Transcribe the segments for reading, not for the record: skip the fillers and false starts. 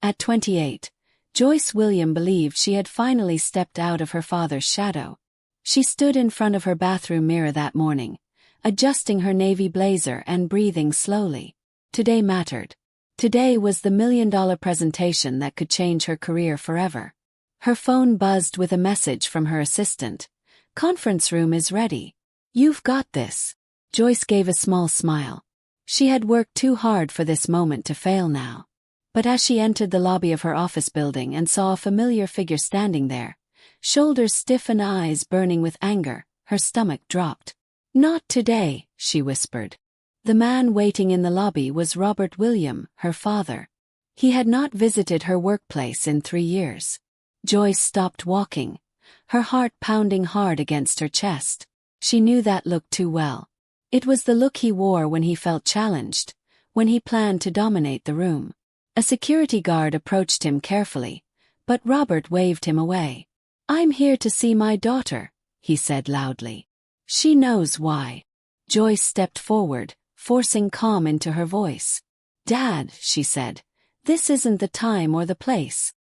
At 28, Joyce William believed she had finally stepped out of her father's shadow. She stood in front of her bathroom mirror that morning, adjusting her navy blazer and breathing slowly. Today mattered. Today was the $1 million presentation that could change her career forever. Her phone buzzed with a message from her assistant. "Conference room is ready. You've got this." Joyce gave a small smile. She had worked too hard for this moment to fail now. But as she entered the lobby of her office building and saw a familiar figure standing there, shoulders stiff and eyes burning with anger, her stomach dropped. "Not today," she whispered. The man waiting in the lobby was Robert William, her father. He had not visited her workplace in 3 years. Joyce stopped walking, her heart pounding hard against her chest. She knew that look too well. It was the look he wore when he felt challenged, when he planned to dominate the room. A security guard approached him carefully, but Robert waved him away. "I'm here to see my daughter," he said loudly. "She knows why." Joyce stepped forward, forcing calm into her voice. "Dad," she said, "this isn't the time or the place."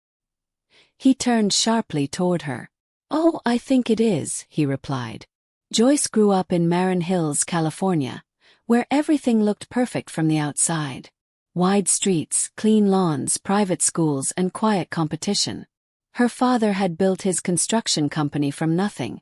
He turned sharply toward her. "Oh, I think it is," he replied. Joyce grew up in Marin Hills, California, where everything looked perfect from the outside. Wide streets, clean lawns, private schools, and quiet competition. Her father had built his construction company from nothing,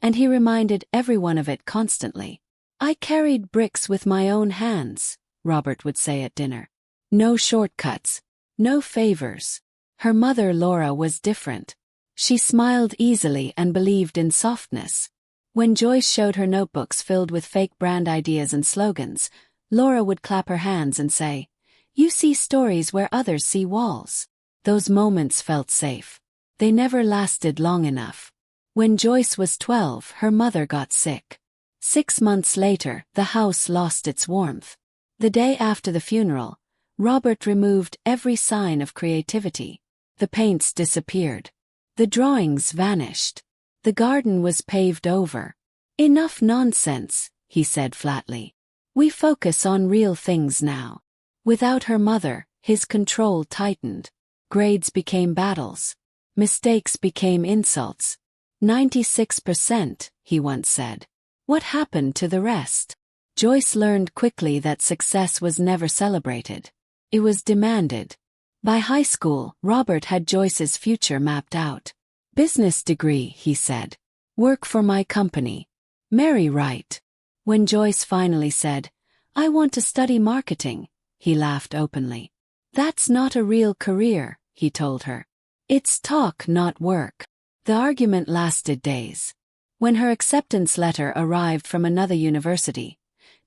and he reminded everyone of it constantly. "I carried bricks with my own hands," Robert would say at dinner. No shortcuts, no favors. Her mother, Laura, was different. She smiled easily and believed in softness. When Joyce showed her notebooks filled with fake brand ideas and slogans, Laura would clap her hands and say, "You see stories where others see walls." Those moments felt safe. They never lasted long enough. When Joyce was 12, her mother got sick. 6 months later, the house lost its warmth. The day after the funeral, Robert removed every sign of creativity. The paints disappeared. The drawings vanished. The garden was paved over. "Enough nonsense," he said flatly. "We focus on real things now." Without her mother, his control tightened. Grades became battles. Mistakes became insults. 96%, he once said. What happened to the rest? Joyce learned quickly that success was never celebrated. It was demanded. By high school, Robert had Joyce's future mapped out. "Business degree," he said. "Work for my company. Marry right." When Joyce finally said, "I want to study marketing," he laughed openly. "That's not a real career," he told her. "It's talk, not work." The argument lasted days. When her acceptance letter arrived from another university,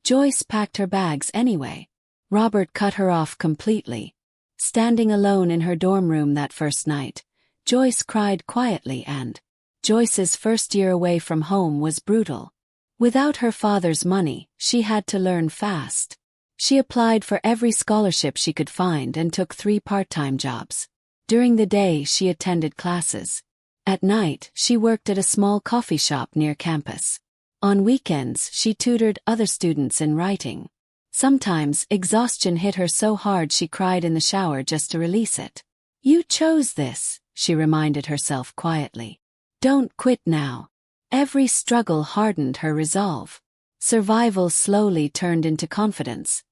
Joyce packed her bags anyway. Robert cut her off completely. Standing alone in her dorm room that first night, Joyce cried quietly, and Joyce's first year away from home was brutal. Without her father's money, she had to learn fast. She applied for every scholarship she could find and took 3 part-time jobs. During the day, she attended classes. At night, she worked at a small coffee shop near campus. On weekends, she tutored other students in writing. Sometimes, exhaustion hit her so hard she cried in the shower just to release it. "You chose this," she reminded herself quietly. "Don't quit now." Every struggle hardened her resolve. Survival slowly turned into confidence,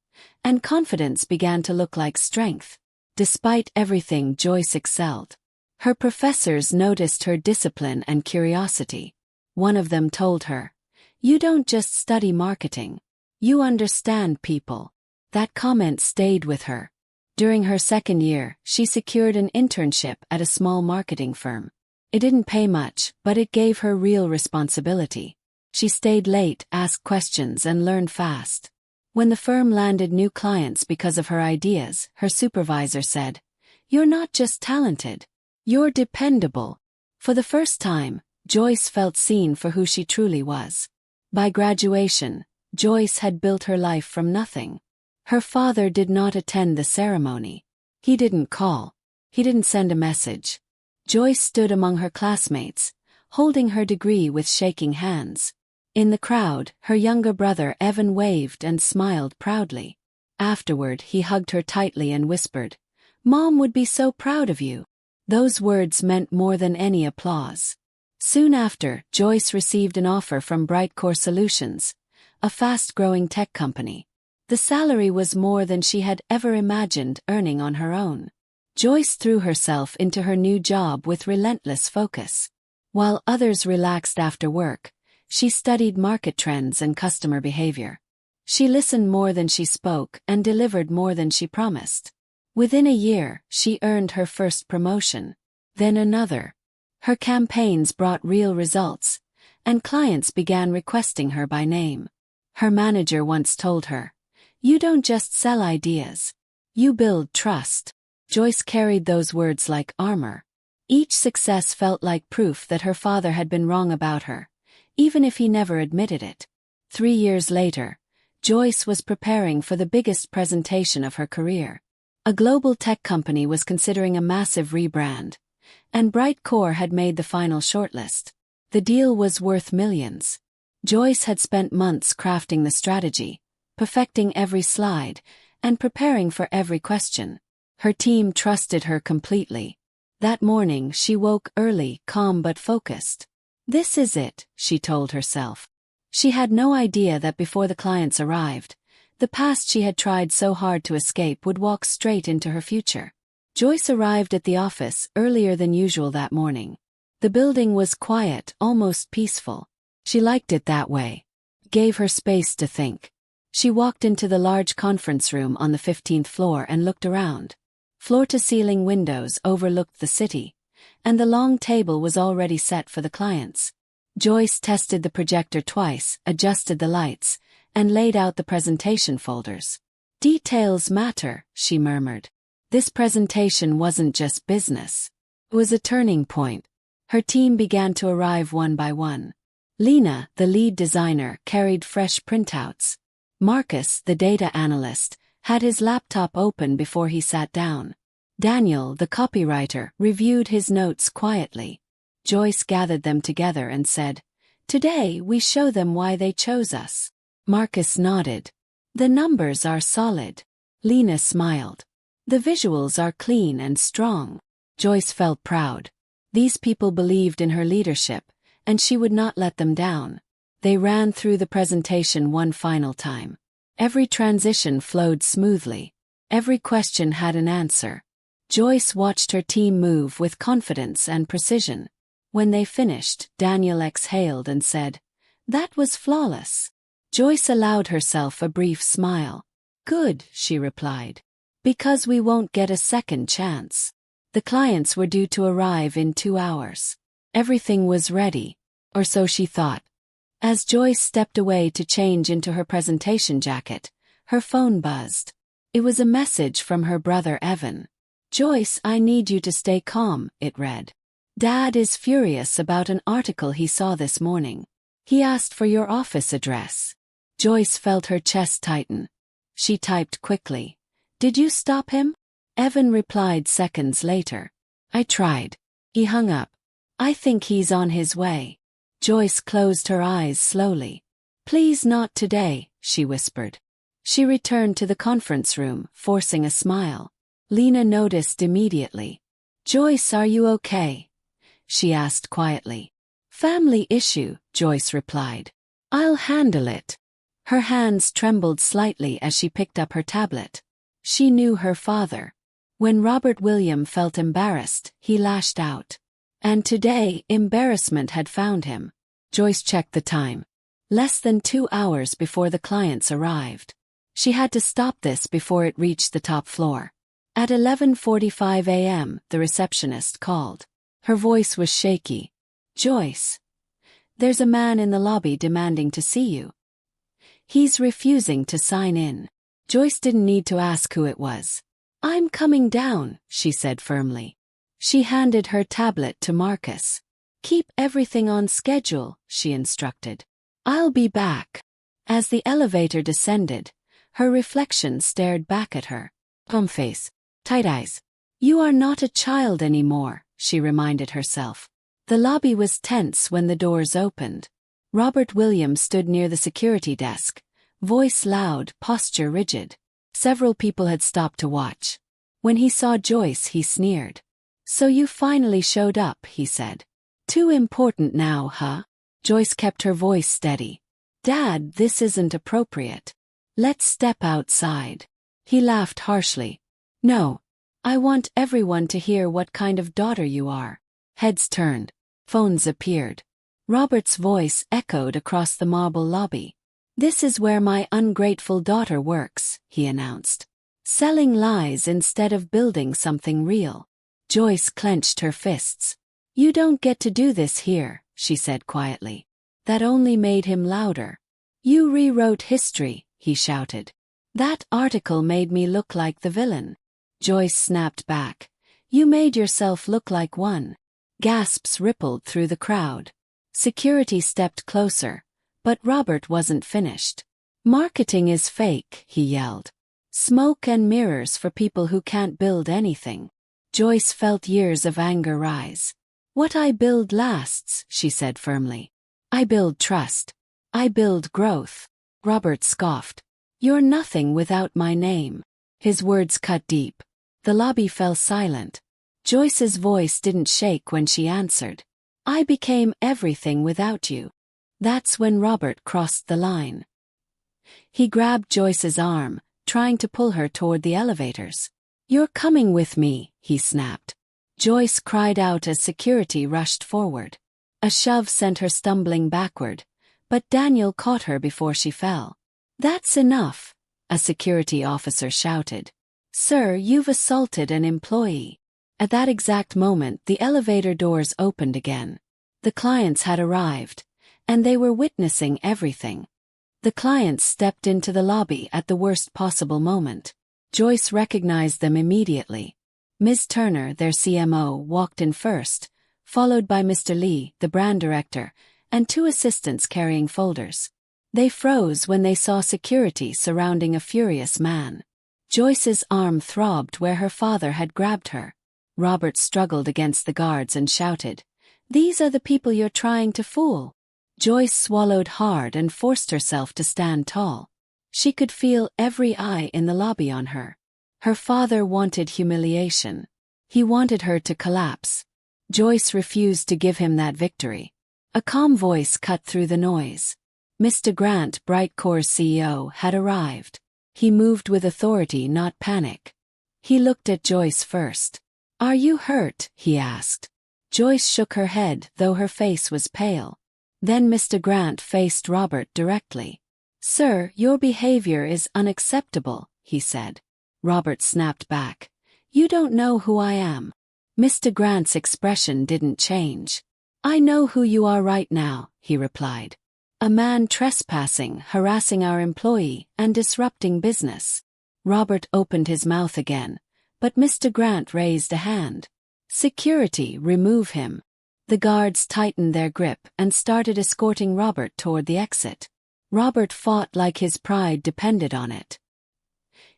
and confidence began to look like strength. Despite everything, Joyce excelled. Her professors noticed her discipline and curiosity. One of them told her, "You don't just study marketing. You understand people." That comment stayed with her. During her second year, she secured an internship at a small marketing firm. It didn't pay much, but it gave her real responsibility. She stayed late, asked questions, and learned fast. When the firm landed new clients because of her ideas, her supervisor said, "You're not just talented. You're dependable." For the first time, Joyce felt seen for who she truly was. By graduation, Joyce had built her life from nothing. Her father did not attend the ceremony. He didn't call. He didn't send a message. Joyce stood among her classmates, holding her degree with shaking hands. In the crowd, her younger brother Evan waved and smiled proudly. Afterward, he hugged her tightly and whispered, Mom would be so proud of you." Those words meant more than any applause. Soon after, Joyce received an offer from Brightcore Solutions, a fast-growing tech company. The salary was more than she had ever imagined earning on her own. Joyce threw herself into her new job with relentless focus. While others relaxed after work, she studied market trends and customer behavior. She listened more than she spoke and delivered more than she promised. Within a year, she earned her first promotion, then another. Her campaigns brought real results, and clients began requesting her by name. Her manager once told her, "You don't just sell ideas. You build trust." Joyce carried those words like armor. Each success felt like proof that her father had been wrong about her, even if he never admitted it. 3 years later, Joyce was preparing for the biggest presentation of her career. A global tech company was considering a massive rebrand, and Brightcore had made the final shortlist. The deal was worth millions. Joyce had spent months crafting the strategy, perfecting every slide, and preparing for every question. Her team trusted her completely. That morning she woke early, calm but focused. "This is it," she told herself. She had no idea that before the clients arrived, the past she had tried so hard to escape would walk straight into her future. Joyce arrived at the office earlier than usual that morning. The building was quiet, almost peaceful. She liked it that way. It gave her space to think. She walked into the large conference room on the 15th floor and looked around. Floor-to-ceiling windows overlooked the city, and the long table was already set for the clients. Joyce tested the projector twice, adjusted the lights, and laid out the presentation folders. "Details matter," she murmured. This presentation wasn't just business. It was a turning point. Her team began to arrive one by one. Lena, the lead designer, carried fresh printouts. Marcus, the data analyst, had his laptop open before he sat down. Daniel, the copywriter, reviewed his notes quietly. Joyce gathered them together and said, "Today we show them why they chose us." Marcus nodded. "The numbers are solid." Lena smiled. "The visuals are clean and strong." Joyce felt proud. These people believed in her leadership, and she would not let them down. They ran through the presentation one final time. Every transition flowed smoothly. Every question had an answer. Joyce watched her team move with confidence and precision. When they finished, Daniel exhaled and said, "That was flawless." Joyce allowed herself a brief smile. "Good," she replied. "Because we won't get a second chance." The clients were due to arrive in 2 hours. Everything was ready, or so she thought. As Joyce stepped away to change into her presentation jacket, her phone buzzed. It was a message from her brother Evan. "Joyce, I need you to stay calm," it read. "Dad is furious about an article he saw this morning. He asked for your office address." Joyce felt her chest tighten. She typed quickly, "Did you stop him?" Evan replied seconds later, "I tried." He hung up. "I think he's on his way." Joyce closed her eyes slowly. "Please not today," she whispered. She returned to the conference room, forcing a smile. Lena noticed immediately. "Joyce, are you okay?" she asked quietly. "Family issue," Joyce replied. "I'll handle it." Her hands trembled slightly as she picked up her tablet. She knew her father. When Robert William felt embarrassed, he lashed out. And today, embarrassment had found him. Joyce checked the time. Less than 2 hours before the clients arrived. She had to stop this before it reached the top floor. At 11:45 a.m., the receptionist called. Her voice was shaky. "Joyce, there's a man in the lobby demanding to see you. He's refusing to sign in." Joyce didn't need to ask who it was. "I'm coming down," she said firmly. She handed her tablet to Marcus. "Keep everything on schedule," she instructed. "I'll be back." As the elevator descended, her reflection stared back at her. Calm face, tight eyes. "You are not a child anymore," she reminded herself. The lobby was tense when the doors opened. Robert Williams stood near the security desk, voice loud, posture rigid. Several people had stopped to watch. When he saw Joyce, he sneered. "So you finally showed up," he said. "Too important now, huh?" Joyce kept her voice steady. "Dad, this isn't appropriate. Let's step outside." He laughed harshly. "No. I want everyone to hear what kind of daughter you are." Heads turned. Phones appeared. Robert's voice echoed across the marble lobby. "This is where my ungrateful daughter works," he announced. "Selling lies instead of building something real." Joyce clenched her fists. "You don't get to do this here," she said quietly. That only made him louder. "You rewrote history," he shouted. "That article made me look like the villain." Joyce snapped back. "You made yourself look like one." Gasps rippled through the crowd. Security stepped closer, but Robert wasn't finished. "Marketing is fake," he yelled. "Smoke and mirrors for people who can't build anything." Joyce felt years of anger rise. "What I build lasts," she said firmly. "I build trust. I build growth." Robert scoffed. "You're nothing without my name." His words cut deep. The lobby fell silent. Joyce's voice didn't shake when she answered. "I became everything without you." That's when Robert crossed the line. He grabbed Joyce's arm, trying to pull her toward the elevators. "You're coming with me," he snapped. Joyce cried out as security rushed forward. A shove sent her stumbling backward, but Daniel caught her before she fell. "That's enough," a security officer shouted. "Sir, you've assaulted an employee." At that exact moment, the elevator doors opened again. The clients had arrived, and they were witnessing everything. The clients stepped into the lobby at the worst possible moment. Joyce recognized them immediately. Ms. Turner, their CMO, walked in first, followed by Mr. Lee, the brand director, and two assistants carrying folders. They froze when they saw security surrounding a furious man. Joyce's arm throbbed where her father had grabbed her. Robert struggled against the guards and shouted, "These are the people you're trying to fool." Joyce swallowed hard and forced herself to stand tall. She could feel every eye in the lobby on her. Her father wanted humiliation. He wanted her to collapse. Joyce refused to give him that victory. A calm voice cut through the noise. Mr. Grant, Brightcore's CEO, had arrived. He moved with authority, not panic. He looked at Joyce first. "Are you hurt?" he asked. Joyce shook her head, though her face was pale. Then Mr. Grant faced Robert directly. "Sir, your behavior is unacceptable," he said. Robert snapped back. "You don't know who I am." Mr. Grant's expression didn't change. "I know who you are right now," he replied. "A man trespassing, harassing our employee, and disrupting business." Robert opened his mouth again, but Mr. Grant raised a hand. "Security, remove him." The guards tightened their grip and started escorting Robert toward the exit. Robert fought like his pride depended on it.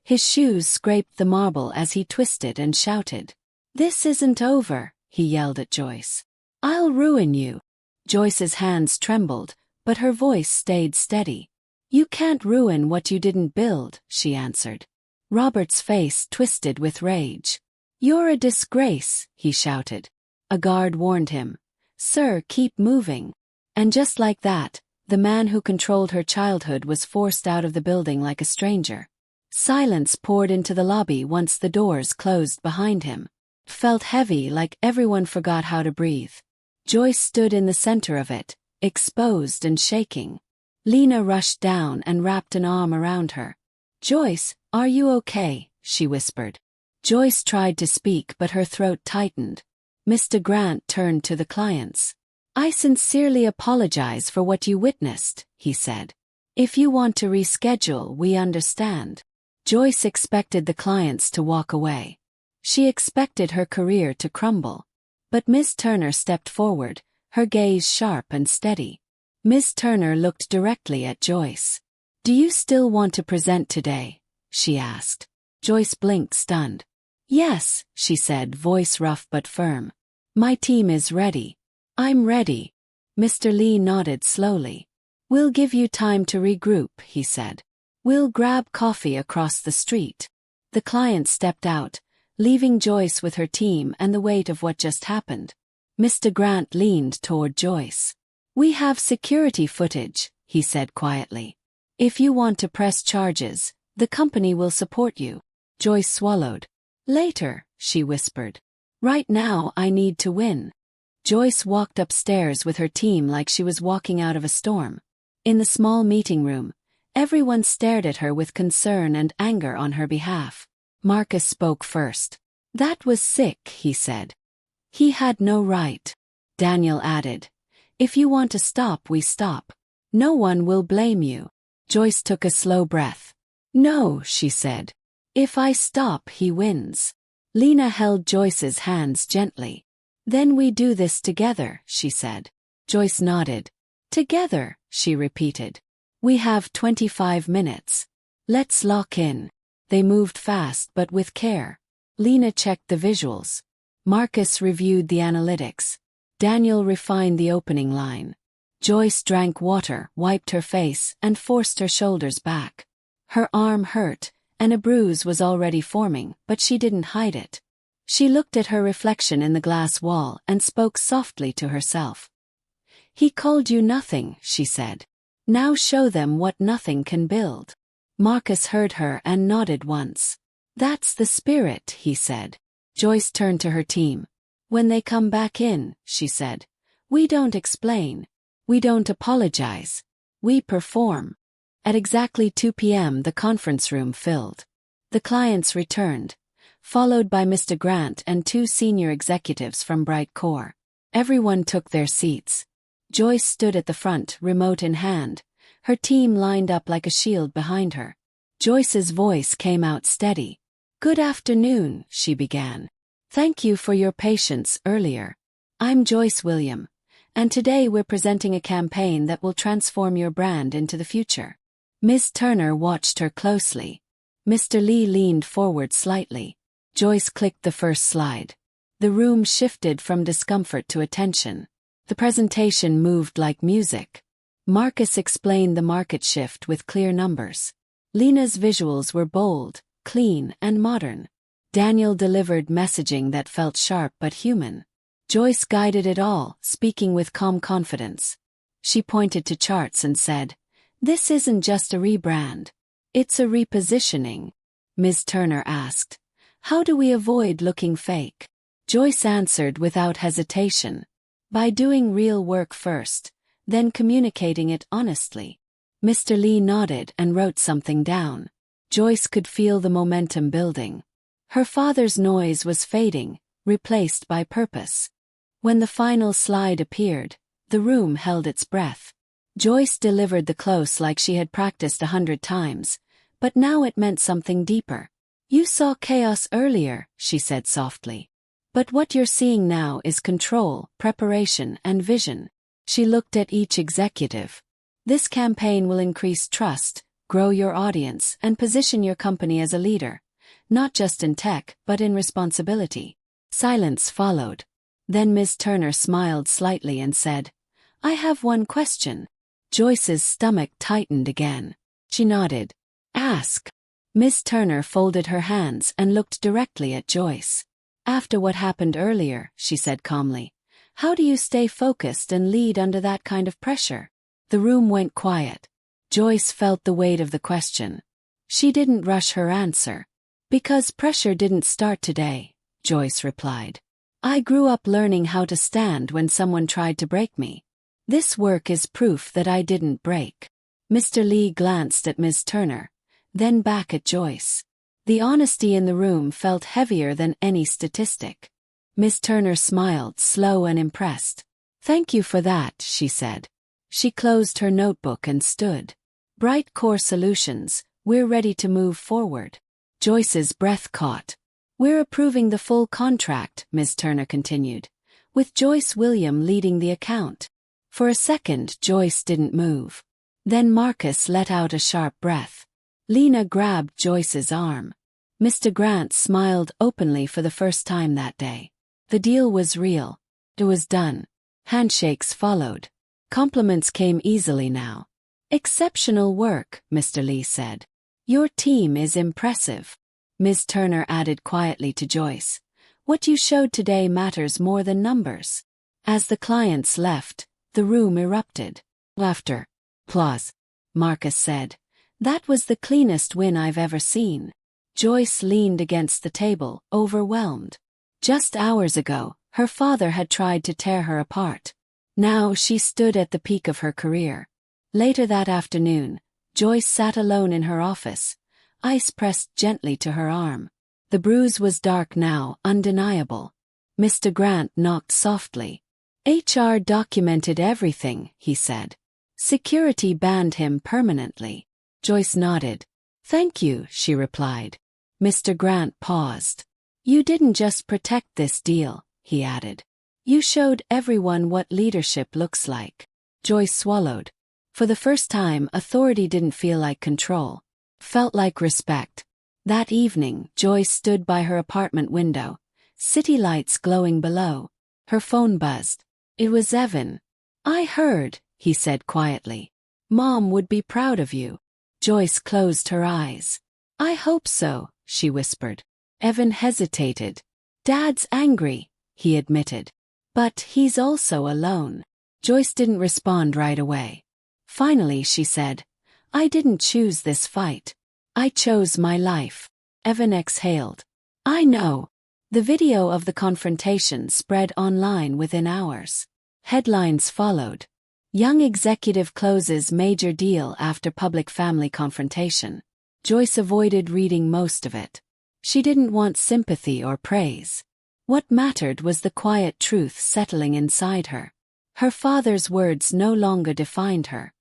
His shoes scraped the marble as he twisted and shouted. "This isn't over," he yelled at Joyce. "I'll ruin you." Joyce's hands trembled, but her voice stayed steady. "You can't ruin what you didn't build," she answered. Robert's face twisted with rage. "You're a disgrace," he shouted. A guard warned him. "Sir, keep moving." And just like that, the man who controlled her childhood was forced out of the building like a stranger. Silence poured into the lobby once the doors closed behind him. It felt heavy, like everyone forgot how to breathe. Joyce stood in the center of it, exposed and shaking. Lena rushed down and wrapped an arm around her. "Joyce, are you okay?" she whispered. Joyce tried to speak, but her throat tightened. Mr. Grant turned to the clients. "I sincerely apologize for what you witnessed," he said. "If you want to reschedule, we understand." Joyce expected the clients to walk away. She expected her career to crumble. But Ms. Turner stepped forward, her gaze sharp and steady. Ms. Turner looked directly at Joyce. "Do you still want to present today?" she asked. Joyce blinked, stunned. "Yes," she said, voice rough but firm. "My team is ready." "I'm ready." Mr. Lee nodded slowly. "We'll give you time to regroup," he said. "We'll grab coffee across the street." The client stepped out, leaving Joyce with her team and the weight of what just happened. Mr. Grant leaned toward Joyce. "We have security footage," he said quietly. "If you want to press charges, the company will support you." Joyce swallowed. "Later," she whispered. "Right now I need to win." Joyce walked upstairs with her team like she was walking out of a storm. In the small meeting room, everyone stared at her with concern and anger on her behalf. Marcus spoke first. "That was sick," he said. "He had no right." Daniel added, "If you want to stop, we stop. No one will blame you." Joyce took a slow breath. "No," she said. "If I stop, he wins." Lena held Joyce's hands gently. "Then we do this together," she said. Joyce nodded. "Together," she repeated. "We have 25 minutes. Let's lock in." They moved fast but with care. Lena checked the visuals. Marcus reviewed the analytics. Daniel refined the opening line. Joyce drank water, wiped her face, and forced her shoulders back. Her arm hurt, and a bruise was already forming, but she didn't hide it. She looked at her reflection in the glass wall and spoke softly to herself. "He called you nothing," she said. "Now show them what nothing can build." Marcus heard her and nodded once. "That's the spirit," he said. Joyce turned to her team. "When they come back in," she said, "we don't explain. We don't apologize. We perform." At exactly 2 p.m. the conference room filled. The clients returned, followed by Mr. Grant and 2 senior executives from Bright Core. Everyone took their seats. Joyce stood at the front, remote in hand, her team lined up like a shield behind her. Joyce's voice came out steady. "Good afternoon," she began. "Thank you for your patience earlier. I'm Joyce William, and today we're presenting a campaign that will transform your brand into the future." Ms. Turner watched her closely. Mr. Lee leaned forward slightly. Joyce clicked the first slide. The room shifted from discomfort to attention. The presentation moved like music. Marcus explained the market shift with clear numbers. Lena's visuals were bold, clean, and modern. Daniel delivered messaging that felt sharp but human. Joyce guided it all, speaking with calm confidence. She pointed to charts and said, "This isn't just a rebrand. It's a repositioning." Ms. Turner asked, "How do we avoid looking fake?" Joyce answered without hesitation. "By doing real work first, then communicating it honestly." Mr. Lee nodded and wrote something down. Joyce could feel the momentum building. Her father's noise was fading, replaced by purpose. When the final slide appeared, the room held its breath. Joyce delivered the close like she had practiced 100 times, but now it meant something deeper. "You saw chaos earlier," she said softly. "But what you're seeing now is control, preparation, and vision." She looked at each executive. "This campaign will increase trust, grow your audience, and position your company as a leader, not just in tech, but in responsibility." Silence followed. Then Ms. Turner smiled slightly and said, "I have one question." Joyce's stomach tightened again. She nodded. "Ask." Ms. Turner folded her hands and looked directly at Joyce. "After what happened earlier," she said calmly, "how do you stay focused and lead under that kind of pressure?" The room went quiet. Joyce felt the weight of the question. She didn't rush her answer. "Because pressure didn't start today," Joyce replied. "I grew up learning how to stand when someone tried to break me. This work is proof that I didn't break." Mr. Lee glanced at Ms. Turner, then back at Joyce. The honesty in the room felt heavier than any statistic. Ms. Turner smiled, slow and impressed. "Thank you for that," she said. She closed her notebook and stood. "Bright Core Solutions, we're ready to move forward." Joyce's breath caught. "We're approving the full contract," Ms. Turner continued, "with Joyce William leading the account." For a second, Joyce didn't move. Then Marcus let out a sharp breath. Lena grabbed Joyce's arm. Mr. Grant smiled openly for the first time that day. The deal was real. It was done. Handshakes followed. Compliments came easily now. "Exceptional work," Mr. Lee said. "Your team is impressive." Ms. Turner added quietly to Joyce. What you showed today matters more than numbers. As the clients left, the room erupted. Laughter. Applause. Marcus said. That was the cleanest win I've ever seen. Joyce leaned against the table, overwhelmed. Just hours ago, her father had tried to tear her apart. Now she stood at the peak of her career. Later that afternoon, Joyce sat alone in her office, ice pressed gently to her arm. The bruise was dark now, undeniable. Mr. Grant knocked softly. HR documented everything, he said. Security banned him permanently. Joyce nodded. Thank you, she replied. Mr. Grant paused. You didn't just protect this deal, he added. You showed everyone what leadership looks like. Joyce swallowed. For the first time, authority didn't feel like control. Felt like respect. That evening, Joyce stood by her apartment window, city lights glowing below. Her phone buzzed. It was Evan. I heard, he said quietly. Mom would be proud of you. Joyce closed her eyes. I hope so, she whispered. Evan hesitated. Dad's angry, he admitted. But he's also alone. Joyce didn't respond right away. Finally she said, I didn't choose this fight. I chose my life. Evan exhaled. I know. The video of the confrontation spread online within hours. Headlines followed. Young executive closes major deal after public family confrontation. Joyce avoided reading most of it. She didn't want sympathy or praise. What mattered was the quiet truth settling inside her. Her father's words no longer defined her.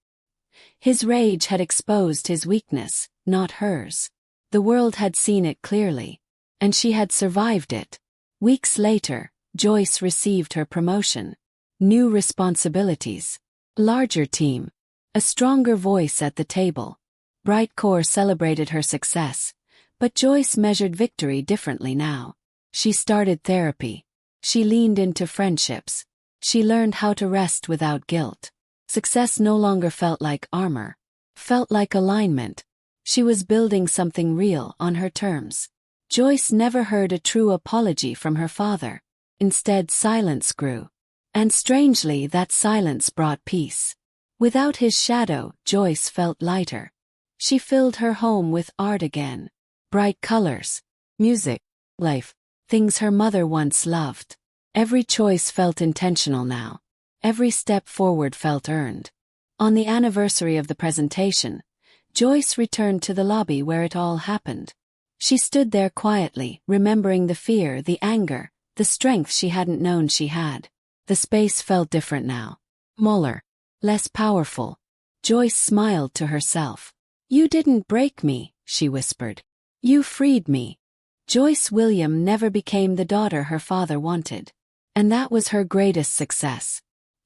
His rage had exposed his weakness, not hers. The world had seen it clearly, and she had survived it. Weeks later, Joyce received her promotion. New responsibilities. Larger team. A stronger voice at the table. Brightcore celebrated her success, but Joyce measured victory differently now. She started therapy. She leaned into friendships. She learned how to rest without guilt. Success no longer felt like armor. Felt like alignment. She was building something real on her terms. Joyce never heard a true apology from her father. Instead, silence grew. And strangely, that silence brought peace. Without his shadow, Joyce felt lighter. She filled her home with art again. Bright colors. Music. Life. Things her mother once loved. Every choice felt intentional now. Every step forward felt earned. On the anniversary of the presentation, Joyce returned to the lobby where it all happened. She stood there quietly, remembering the fear, the anger, the strength she hadn't known she had. The space felt different now. Smaller. Less powerful. Joyce smiled to herself. You didn't break me, she whispered. You freed me. Joyce William never became the daughter her father wanted. And that was her greatest success.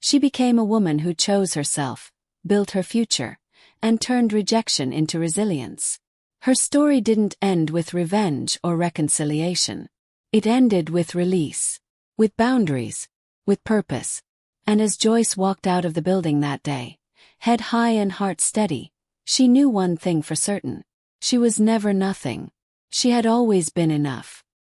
She became a woman who chose herself, built her future, and turned rejection into resilience. Her story didn't end with revenge or reconciliation. It ended with release. With boundaries. With purpose. And as Joyce walked out of the building that day, head high and heart steady, she knew one thing for certain. She was never nothing. She had always been enough.